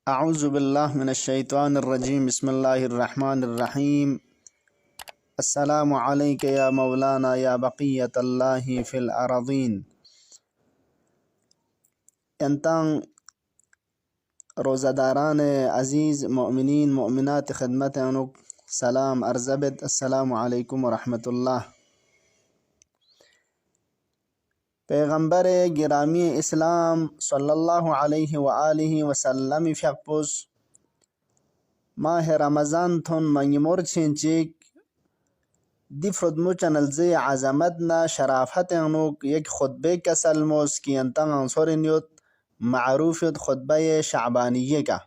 اعوذ باللہ من الشیطان الرجیم بسم اللہ الرحمن الرحیم السلام علیک یا مولانا یا بقیت اللہ فی الارضین. انتان روزہ داران عزیز مؤمنین مؤمنات خدمت انک سلام ارزبت السلام علیکم ورحمۃ اللہ. پیغمبر گرامی اسلام صلی اللہ علیہ وآلہ وسلم فیقپس ماہ رمضان تھن منگی مرچینچک دی فرد چنل زی عظمتنا شرافت انوک یک خطبے کا سلموس کی انتن انصورنیوت معروفیت خطبہ شعبانیہ کا.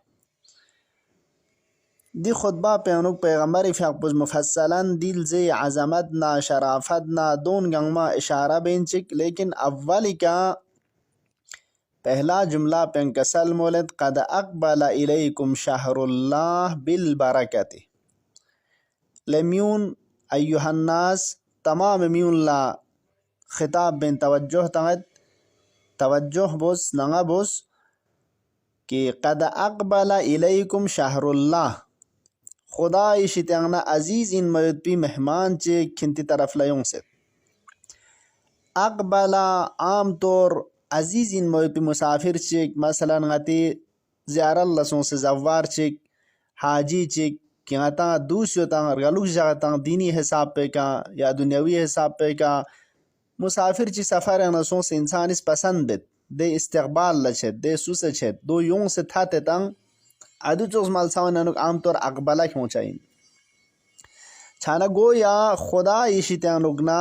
دی خطبہ پہ انوک پیغمبر فیقپس مفصلاً دل زی عظمتنا شرافتنا دون گنگما اشارہ بینچک، لیکن اولی کا پہلا جملہ پہ کا سلمولت قد اقبل الیکم شہر اللہ بالبرکت. لمیون ایوہ الناس تمام میون لا خطاب بین توجہ تغت توجہ بوس نغا بوس کہ قد اقبل الیکم شہر اللہ خدای شتیغنا عزیز ان میت پی مہمان چے کھنتی طرف لیوں سے. اقبلا عام طور عزیز ان میت پی مسافر چیک مثلا غتی زیارت لسوں سے زوار چیک حاجی چیک کہ غتا دوسیو تا غلوک جاتا دینی حساب پہ کا یا دنیاوی حساب پہ کا مسافر چی سفر نسوں سے انسان اس پسند بیت دے استقبال لچھت دے سوس چھت دو یوں سے تھاتے تنگ ادو چوز مالساون انوک عام طور اقبلہ کیوں چاہین چھانا گو یا خدا ایشیتے انوکنا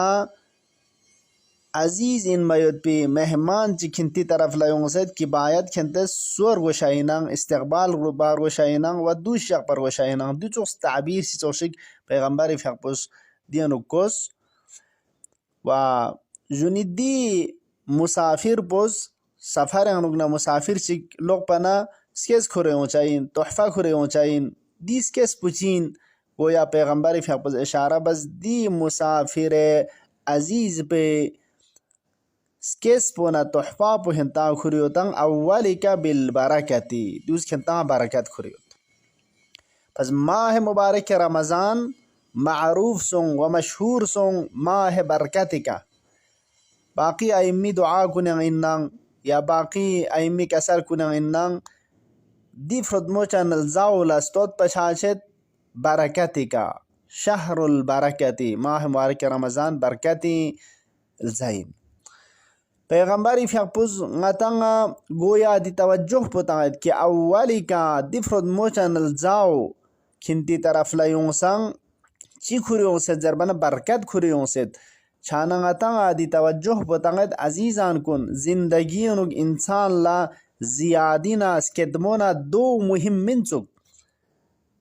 عزیز ان میت پی مہمان چی کھنتی طرف لیوں سے کی باید کھنتے سور گوشائینان استقبال بار گوشائینان و دو شق پر گوشائینان دو چوز تعبیر سی چوشک پیغمبر فیقپس دی انوکوس و جونی دی مسافر پوز سفر انوکنا مسافر چی لوگ پنا سکیز کھرے ہوں چاہین تحفہ کھرے ہوں چاہین دی سکیز پچین گویا پیغمبر فیقپس اشارہ بس دی مسافر عزیز پہ سکیز پونا تحفہ پو ہنتا کھریو تنگ اولی کا بالبرکتی دوس کھنتا برکت کھریو. پس ماہ مبارک رمضان معروف سنگ و مشہور سنگ ماہ برکت کا. باقی ایمی دعا کنن انن یا باقی ایمی کسر کنن انن دی فرد چنل زاول استود پچھاچت برکتی کا شہر البرکتی ماہ مبارک رمضان برکتی الزین. پیغمبری فیقپس غتنگا گویا دی توجہ پتاید کہ اولی کا دی فرد چنل زاو کھنتی طرف لیوں سنگ چی کھریوں سے زربن برکت کھریوں سے چھانا غتنگا دی توجہ پتاید عزیزان کن زندگی انوک انسان لا زیادینا اسکدمونا دو مهم منچک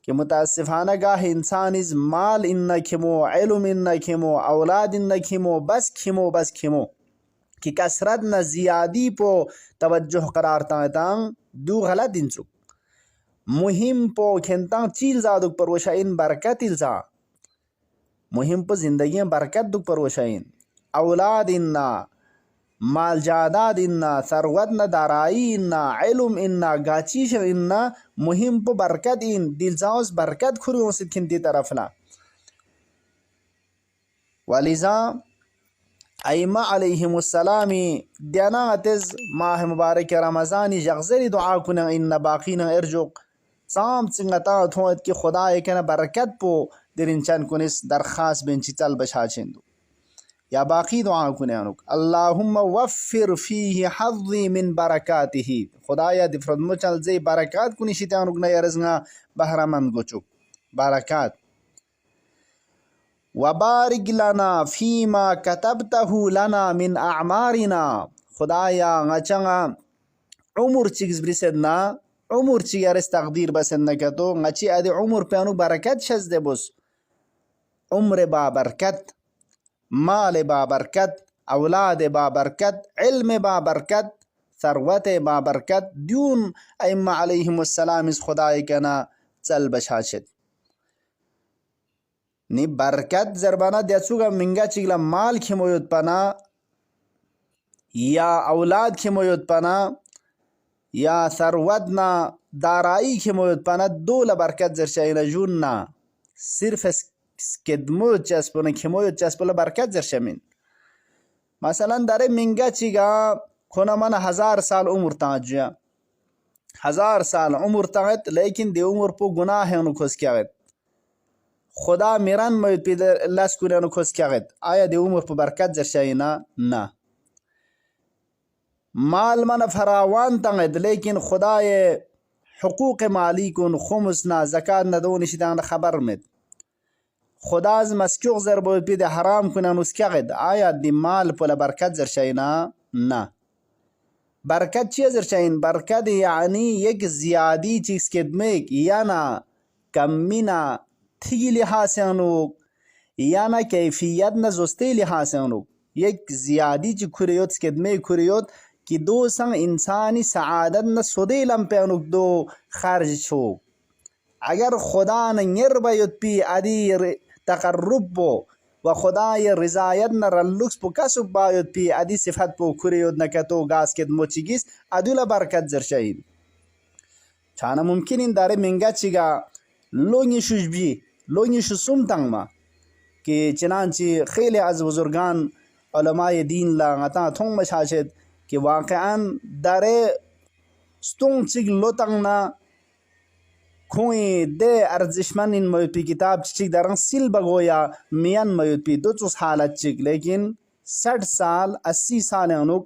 کہ متاسفانہ گاہ انسان از مال ان کھمو علم ان کھمو اولاد ان کھمو بس کھمو کہ کسرت نہ زیادی پو توجہ قرار تاں دو غلط انچک مهم پو کھنتاں چیل زادک پر وشائن برکت الزا مهم پو زندگی برکت دک پر وشائن اولاد اننا مال جاداد اننا ثروت نہ دارائی اننا علم اننا گاچیش اننا مهم پو برکت ان دلزاوز برکت کھریوں سے کھنتی طرف لا. ولذا ایمہ علیہم السلامی دینا غتز ماہ مبارک رمضانی جغزری دعا کنن ان باقین ارجوک سام چنگتا تھوت کہ خدا ایکنا برکت پو درین چن کنس درخواست بینچی چل بچھا چندو یا باقی دعا کنانک اللہم وفر فیہ حظی من برکاتہ خدا یا دی فرد مچل زی برکات کنی شیطانک نیا رزنگا بہرمند گوچک برکات وبارک لنا فیما کتبتہ لنا من اعمارنا خدا یا غچنگا عمر چیز برسدنا عمر چی یارس تقدیر بسدنا کتو غچی ادی عمر پیانو برکت شز دے بس عمر با برکت مال با برکت اولاد با برکت علم با برکت ثروت با برکت دیون ایمہ علیہم السلام اس خدای کنا چل بچھاچت نی برکت زربانا دیچوگا منگا چگلا مال کھمویت پنا یا اولاد کھمویت پنا یا ثروتنا دارایی که موید پند دول برکت زرشاین جون نا صرف کدمو چسبونه که موید چسبوله برکت زرشمین. مثلا داره منگا چیگا کنه من 1000 سال عمر تاجیا 1000 سال عمر تاعت لیکن دی عمر پو گناه انو کس کیاغت خدا میران موید پی لس کنه انو کس کیاغت آیا دی عمر پو برکت زرشاینا؟ نه. مال من فراوان تاعت لیکن خدای حقوق مالی کن خمس نا زکات ندونی شدان خبر مد خدا از مسکوق زر بود پی ده حرام کنن اسکاغد آیا دی مال پولا برکت زرشاینا؟ نه. برکت چیه زرشاین؟ برکت یعنی یک زیادی چیز کدمیک یا نا کمی نا تیگی لحاسیانو یا نا کیفیت نا زستی لحاسیانو یک زیادی چی کریوت کدمی کریوت که دو سنگ انسانی سعادت نا سودی لمپیانو دو خارج شو. اگر خدا نیر باید پی ادی تقرب بو و خدای رضایت نه رلوکس پو کسب باید پی ادی صفت پو کریود نکتو گاز کد موچیگیس ادولا برکت زرشاین. چانا ممکن این داره منگا چیگا لونیشوش بی لونیشو سوم تنگ ما که چنانچه خیلی از بزرگان علماء دین لانتا تونگ مشاشد که واقعا داره ستون چیگ لو تنگ نا کوئی ده ارزشمن این موید پی کتاب چیک درن سیل بگویا میان موید پی 200 حالت چیک لیکن 60 سال 80 سال انوک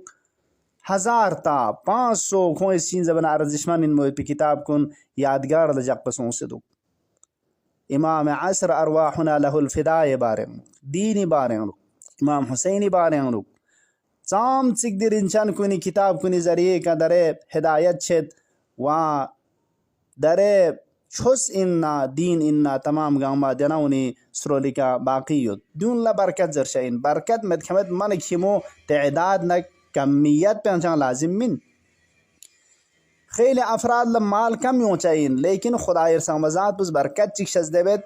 1000 تا 500 کوئی سین زبان ارزشمن این موید پی کتاب کن یادگار لجاق پسون سے دو. امام عصر ارواحنا له الفدای بارن دینی بارن امام حسینی بارن سام چیک در انچان کنی کتاب کنی ذریعے کا در ہدایت چھت و در چوس اننا دین اننا تمام گاما دناونی سرولی کا باقیت دون لا برکت زرشاین برکت مدکمت من کیمو تعداد نک کمیت پہنچان لازم من. خیلی افراد مال کم یوں چاہین لیکن خدای سمزات بس برکت چک شز دیبت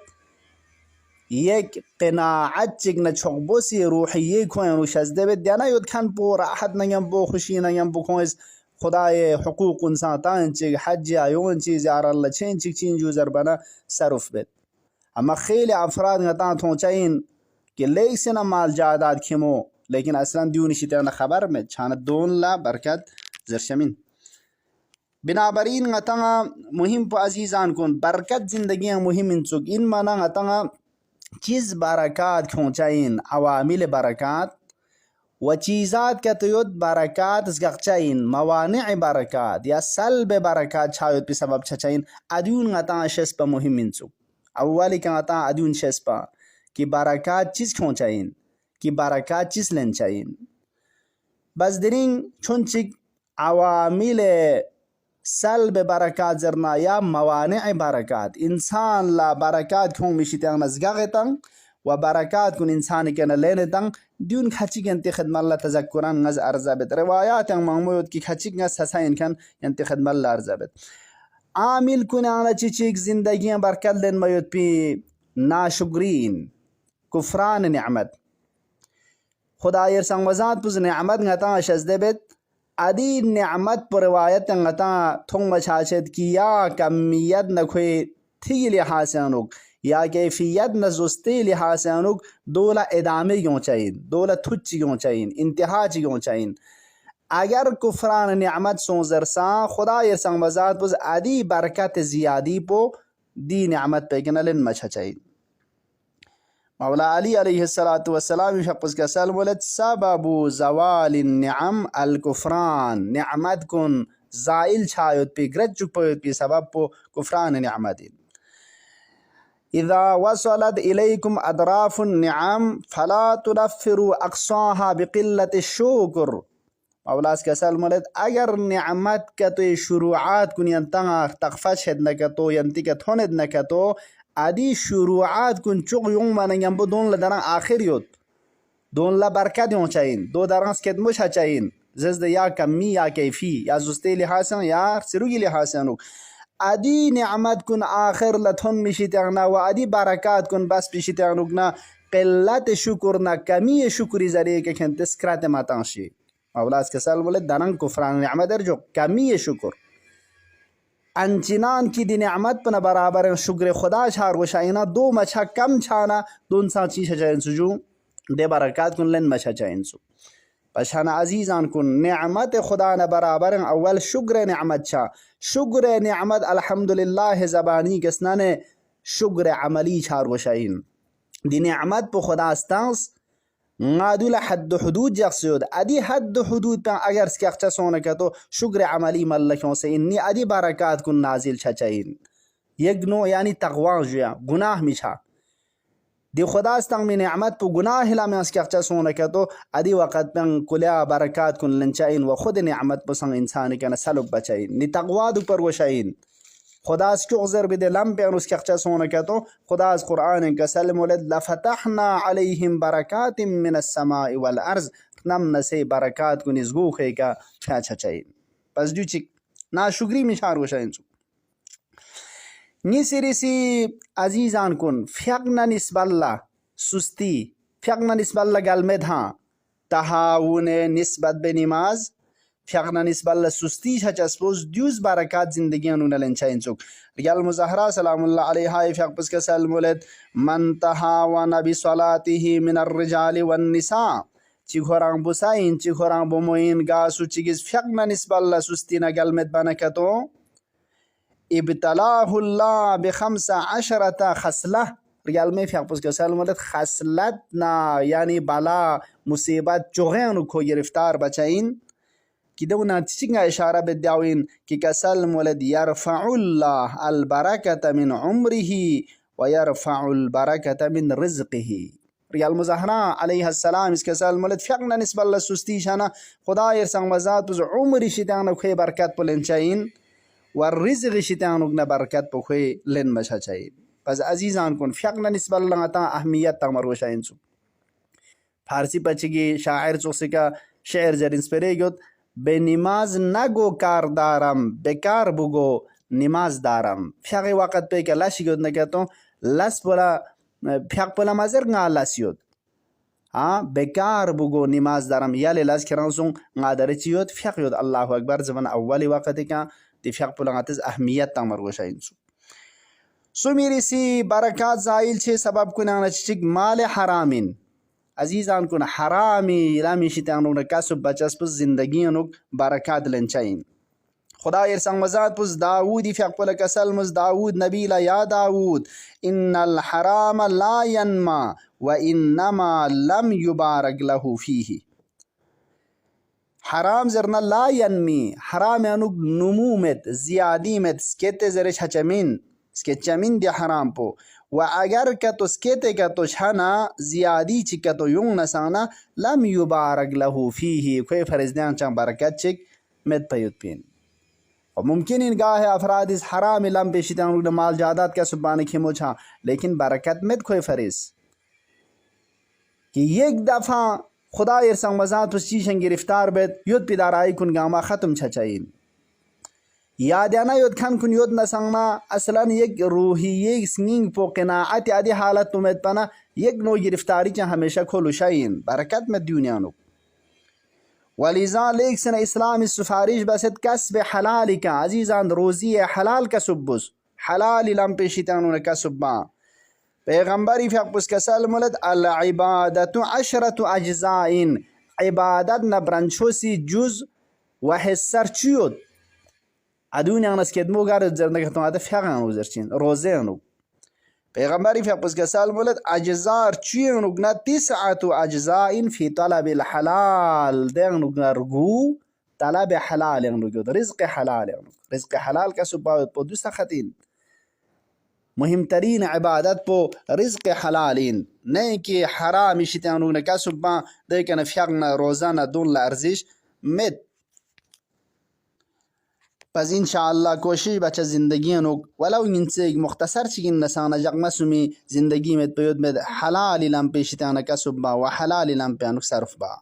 یک قناعت چک نہ چھوبوسی روحیه کوین شز دیبت دینا یود کھن پو راحت نگم بو خوشی نگم بو کوئس خدای حقوق انسان تان چیگ حج آیون چیز زیار اللہ چین چیگ چین جو زربنا صرف بید. اما خیلی افراد نتان تونچاین کہ لیک سنا مال جائداد کھمو لیکن اصلا دیونی شیطان خبر میں چھانت دون لا برکت زرشمین. بنابراین نتان مهم پا عزیزان کن برکت زندگی مهم انچوک ان مانا نتان چیز برکات کھونچاین عوامل برکات و چیزات که توید برکات زگقچاین موانع برکات یا سلب برکات چاید پی سبب چچاین ادیون غطا شسپا مهم انسو. اولی که غطا ادیون شسپا کی برکات چیز کھون چاین کی برکات چیز لن چاین بس درین چون چک عوامل سلب برکات زرنا یا موانع برکات انسان لا برکات کھون میشیتن نزگاغتن و برکات کن انسانی که نلینتن دیون کچیک انتی خدمت اللہ تذکران نز ارزابت روایات معمود کی کچیک نز حسین کن انتی خدمت اللہ ارزابت عامل کن آنا چیک زندگی برکت لین میود پی ناشکرین کفران نعمت خدای سنگوزات پوز نعمت غطا شزده بیت ادی نعمت پر روایت غطا تھونگ مچاشد کی یا کمیت نکوی تھی لحاسانوک یا کیفیت نزستی لحاسانوک دولا ادامه گیوں چاہین دولا تھچ گیوں چاہین انتہا گیوں چاہین اگر کفران نعمت سون زرسان خدا یہ سنگ مزاد پوز ادی برکت زیادی پو دی نعمت پیکنلن مچھا چاہین. مولا علی علیہ السلام شخص کا سلم ولد سبب زوال النعم الکفران نعمت کن زائل چھایت پی گرد چک پویت پی سبب پو کفران نعمتین. اذا وصلت الیکم اطراف النعم فلا تنفروا اقصاها بقلت الشکر. مولا اس کا سلم ولد اگر نعمت کا تو شروعات کن ینتغا تغفش ہد نکتو ینتکت ہوند نکتو ادی شروعات کن چوق یوں مانن ینبو دون لدران آخر یود دون لا برکت یوں چاہین دو دران سکت مشا چاہین ززد یا کمی یا کیفی یا زستی لحاسن یا سروگی لحاسنو ادی نعمت کن آخر لتھن میشیت اغنا و ادی برکات کن بس پیشیت اغنوگنا قلت شکر نا کمی شکری ذریعے کہ کھن تسکرات ماتانشی. مولا اس کے سال بولے دران کفران نعمت در جو کمی شکر انچنان کی دی نعمت پنا برابر شکر خدا چھار وشائنا دو مچھا کم چھانا دون سا چیز چاہین سو جو دے برکات کن لن مچھا چاہین سو پشانا عزیزان کن نعمت خدا نا برابر اول شکر نعمت چھا شکر نعمت الحمدللہ زبانی کسنا نے شکر عملی چھار وشائن دی نعمت پو خدا استانس غادولا حد حدود جقسيود ادي حد حدود پا اگر سکیخچا سونکا تو شکر عملی ملکیوں سے انی ادی برکات کن نازل چچائین یگنو یعنی تقوان جویا گناہ میچھا دی خدا استان میں نعمت پو گناہ لا میں سکیخچا سونکا تو ادی وقت پن کلیا برکات کن لنچائین و خود نعمت پو سنگ انسانی کنا سلب بچائین نی تقوا دو پر وشائین خدا اس کی عذر بده لم پیان اس کی اخچا سونا کہتو خدا اس قرآن کا سلم ولد لفتحنا علیہم برکات من السماء والارض نم نسی برکات کو نزگو خے کا چھا چھا چاہین پس جو چک نا شکری مشار وشائن سو نیسی ریسی عزیزان کن فیقنا نسب اللہ سستی فیقنا نسب اللہ گلمد ہاں تحاون نسبت بے نماز فیقنا نسب اللہ سستی چھا سپوز دیوز برکات زندگی انہوں نے لنچائن چوک ریال مظاہرہ سلام اللہ علیہ فیق پس کا سلم ولد من تحاون بصلاته من الرجال والنساء چی گھوران بسائن چی گھوران بموین گاسو چیگز فیقنا نسب اللہ سستی نگلمت بنکتو ابتلاہ اللہ بخمس عشرة خسلہ ریال میں فیق پس کا سلم ولد خسلتنا یعنی بلا مصیبت چوغین کو گرفتار بچائن کی دونا تشنگا اشارہ بدعوین کی کسلم ولد یرفع اللہ البرکت من عمره ویرفع البرکت من رزقه ریال مظاہرہ علیہ السلام اس کسلم ولد فیقنا نسب اللہ سستی شانا خدا یرسان وزاد پس عمری شیطانو خوی برکت پو لنچائین والرزق شیطانو گنا برکت پو خوی لن مشا چائین پس عزیزان کن فیقنا نسب اللہ تا اہمیت تا مروشائین سو فارسی پچگی شاعر چوسی کا شعر زر انسپیرے گیوت بے نماز نگو کار دارم بیکار بگو نماز دارم فیاقی وقت پہ کہ لاشی گیود نکہتا ہوں لس پولا فیاق پولا مازر گا لاسیود بیکار بگو نماز دارم یا لیلاز کران سون غادر چیود فیاق یود اللہ اکبر زبان اولی وقت کا دی فیاق پولا غاتز اہمیت تامر گوشائن سو میری سی برکات زائل چھے سبب کنانا چچک مال حرامین عزیزان کن حرامی رامی شیطانو نا کسب بچس پس زندگی انوک برکات لنچائین خدا ارسان وزاد پس داودی فیق پلک سلمز داود نبیلا یا داود ان الحرام لا ینما و انما لم یبارک له فیہ حرام زرنا لا ینمی حرام انوک نمومت زیادی مت سکیت زرش حچمین سکیچمین دی حرام پو و اگر که تو سکیتے که تو چھنا زیادی چی که تو یون نسانا لم یبارک له فیه کوئی فرزدیان چان برکت چک مد پیود پین و ممکن این گاہ افراد اس حرام لم پیشیتان روگ مال جادات کا سبانے کی موچھا لیکن برکت مد کوئی فرز کہ یک دفعہ خدا ارسان وزاد پس چیشن گرفتار بید یود پیدارائی کن گاما ختم چھچائین یادیانا یود کھن کن یود نسانگنا اصلا یک روحی یک سنگنگ پو قناعت آدی حالت تمہیں پنا یک نو گرفتاری چاہ ہمیشہ کھولو شائین برکت میں دنیانو ولیزا لیک سن اسلام سفارش بسد کسب حلالی کا عزیزان روزی حلال کا سبس حلالی لم پیشیتانو نے کسب با پیغمبری فیق پس کسل ملد العبادت عشرت اجزائن عبادت نبرنچو سی جز و حسر چیود ادونی انس کدمو گارد زر نگهتون آده فیقانو زرچین روزینو پیغمبری فیق پس کسال مولد اجزار چیانو گنا تسعتو اجزائن فی طلب الحلال دیانو گنا رگو طلب حلال یعنو گود رزق حلال یعنو رزق حلال کا سباوت پو دو سختین مهمترین عبادت پو رزق حلالین نہیں کہ حرامی شیطانو گنا کا سبا دیکن فیقنا روزانہ دون لارزش مت پس انشاءاللہ کوشش بچہ زندگی انوک ولو انسے مختصر چکن نسانا جغم سمی زندگی میں پیود میں حلالی لم پیشتانا کسب با و حلالی لم پیانوک صرف با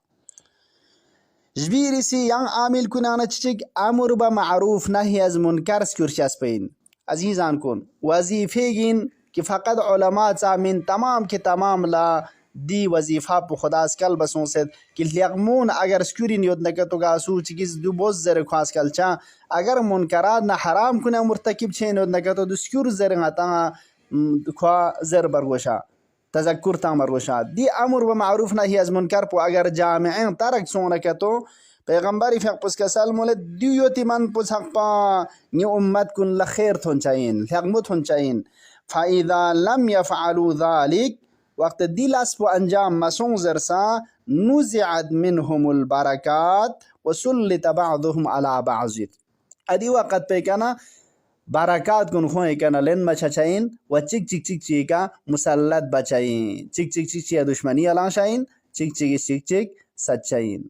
جبیری سی ینگ عامل کنانا چچک امر با معروف نهی از منکر سکرچس پین عزیزان کن وظیفے گین کہ فقط علماء من تمام کے تمام لا دی وظیفہ پو خدا اسکال بسون سید کہ لیغمون اگر سکورین یود نکتو گاسو چکیز دو بوز زر خواست کل چا اگر منکرات نہ حرام کنے مرتکب چین یود نکتو دو سکور زر غتا خوا زر برگوشا تذکر تا مرگوشا دی امر و معروف نہی از منکر پو اگر جامعین ترک سون نکتو پیغمبری فیق پس کسال مولد دیوتی من پس حق پا نی امت کن لخیر تھون چاہین لغمت تھون چاہین فَإِذَا لَمْ يَفْعَلُوا ذَلِكَ وقت دی لسپ و انجام مسون زرسا نُزِعَتْ مِنْهُمُ الْبَرَكَاتِ وَسُلِّتَ بَعْضُهُمْ عَلَى بَعْضٍ ادی وقت پہ کنا برکات کن خوئے کنا لن مچھچائین و چک چک چک چی کا مسلط بچائین چک چک چک چی دشمنی علان شائین چک چک چک چک سچائین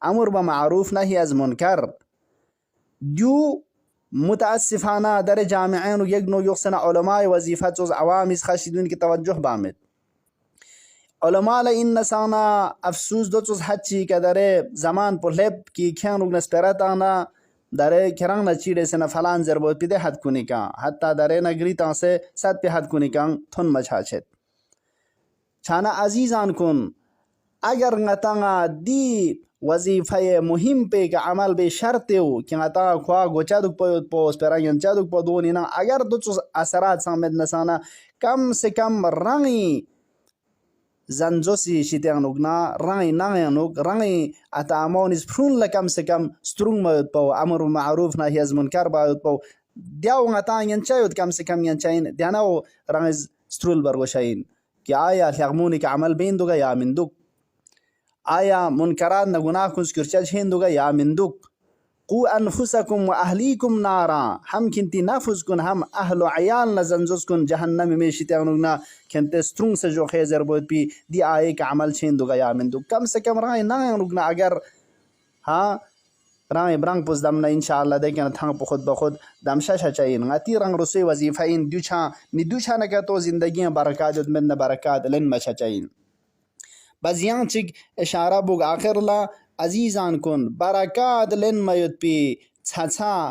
امر بمعروف نہی از منکر جو متاسفانہ در جامعین و یگنو یقسن علماء وظیفہ چوز عوامی خشیدون کی توجہ بامد علماء ان نسانا افسوس دو چوز حچی که در زمان پر لب کی کھینوگ نسپیرتانا در کران نچیڑے سے فلان ضربت پیدے حد کنی کا حتی در نگری تا سے ست پہ حد کنی کا تھن مچھاچت چھانا عزیزان کن اگر نتانا دی وظیفہ مهم پہ کہ عمل بے شرط ہو کہ نتا خواہ گوچا دک پویت پوس پیرا ینچا دک پو دونی نا اگر دو چوز اثرات سامد نسانا کم سے کم رنگی زنجو سی شیطانوگ نا رنگی نانیانوگ رنگی اتا امونیز پرون لکم سے کم سترون موید پو امر معروف نہی از منکر باید پو دیاو نتا ینچا یود کم سے کم ینچاین دیاناو رنگیز سترول برگوشاین کہ آیا لغمونی کا عمل بین دوگا یا من دوگ آیا منکرات نہ گناہ کن سکرچج ہندوگا یا مندک قو انفسکم و اہلیکم نارا ہم کنتی نفس کن ہم اہل و عیال نہ زنزوز کن جہنم میں شیطانوگنا کنتے سترون سے جو خیزر بود پی دی آئے کا عمل چھندوگا یا مندک کم سے کم رائے نانوگنا اگر ہاں رائے برنگ پس دمنا انشاءاللہ دیکھنا تھنگ پا خود بخود دمشا چاہین غتی رنگ رسوی وظیفہ ان دوچھا نکا تو زندگیاں برکات ادمن برکات لن مچا چاہین بس یہاں چک اشارہ بگ آخر لا عزیزان کن برکات لن میت پی چھا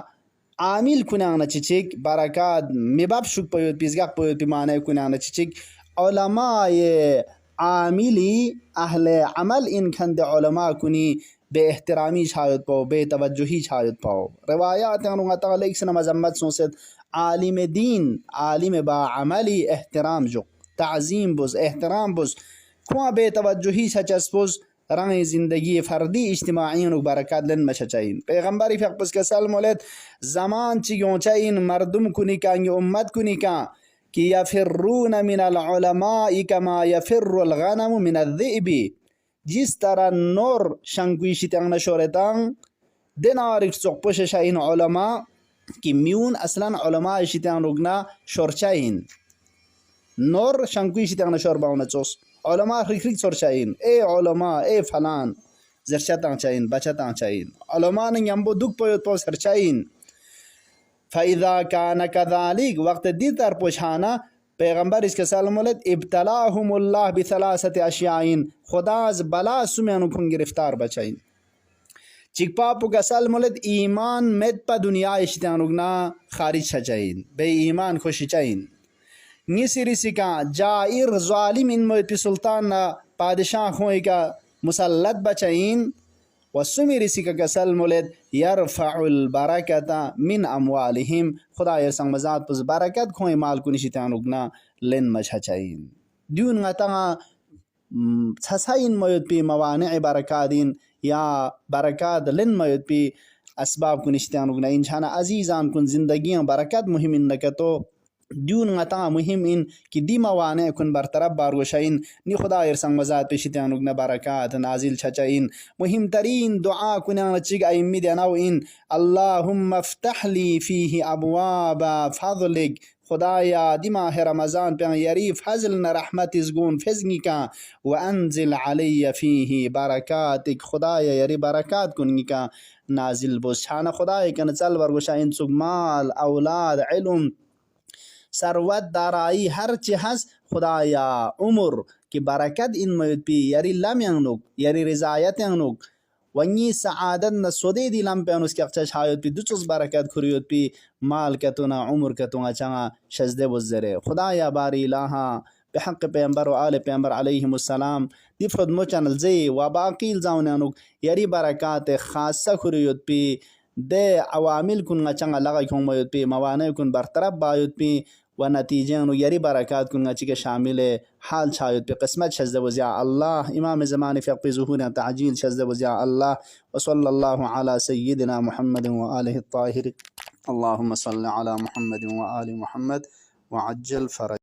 عامل کنانا چچک برکات مباب شک پیوت پیزگاق پیوت پی معنی کنانا چچک علماء عاملی اہل عمل ان کھند علماء کنی بے احترامی چھایت پاؤ بے توجہی چھایت پاؤ روایات ہیں انہوں تعالیٰ ایک سنہ مذمت سنسد عالم دین عالم با عملی احترام جو تعظیم بز احترام بز کواں بے توجہی سچس پوز رنگ زندگی فردی اجتماعی برکات لن مچھچائین پیغمبری فیق پس کے سلم ولید زمان چیگوں چائین مردم کنی کا امت کنی کا کہ یفرون من العلماء کما یفر الغنم من الذئب جس طرح نور شنکوی شیطان شورتان دینارک چوک پوش شائین علماء کی میون اصلا علماء شیطان رگنا شورچائین نور شنکوی شیطان شور باونا چوس علماء خریک سور چاہین اے علماء اے فلان زرشتان چاہین بچتان چاہین علماء نے یمبو دک پویت پو سر چاہین فَإِذَا كَانَ كَذَلِكَ وقت دی تر پوچھانا پیغمبر اس کے سلام علیت ابتلاہم اللہ بثلاثت اشیائین خداز بلا سمیانو کن گرفتار بچائین چک پاپو کا سلام علیت ایمان مد پا دنیا اشتیانوگنا خارج چاہین بے ایمان خوشی چاہین نیسی ریسی کا جائر ظالم ان موید پی سلطان پادشاہ خوئی کا مسلط بچائین وسمی ریسی کا کسل مولد یرفع البرکت من اموالہم خدا یرسنگ مزاد پس برکت خوئی مال کو نشیتان اگنا لن مجھا چائین دیون غتا چھسائین موید پی موانع برکاتین یا برکات لن موید پی اسباب کو نشیتان اگنا انچانا عزیزان کن زندگیاں برکت مهم انکتو دیون غتا مهم ان کہ دی موانع کن برطرف بارگوشائین نی خدا یرسنگ مزاد پیشتیان اگنا برکات نازل چھچائین مهم ترین دعا کنانا چگ ایمی دیناو ان اللہم افتح لی فیہ ابواب فضلک خدایا دی ماہ رمضان پہ یری فضل رحمت ازگون فزنی کا وانزل علی فیہ برکاتک خدایا یری برکات کنگی کا نازل بوس چھانا خدای کن چل برگوشائین چگ مال اولاد علم ثروت دارائی ہر چی ہس خدایا عمر کی برکت ان میت پی یری لم ینگ یری رضایت ینگ ونی سعادت نہ سودے دی لم پہ اس کے اقچہ چھایت پی دوچوز برکت کھریوت پی مال کتونا عمر کتونا چنگا شزدے بزرے خدایا باری الہا بحق پیغمبر و آل پیغمبر علیهم السلام دی فرد مو چانل زی و باقی زاونانو یری برکات خاصه کریوت پی ده عوامل کن چنگا لغا کن میوت پی موانع کن برطرف بایوت پی و نتیجه نو یری برکات کن چی که شامل حال چایوت پی قسمت شزده وزیا الله امام زمان فی اقبی ظهور تعجیل شزده وزیا الله وصلی الله علی سیدنا محمد و آله الطاهر اللهم صل على محمد و آل محمد وعجل فرج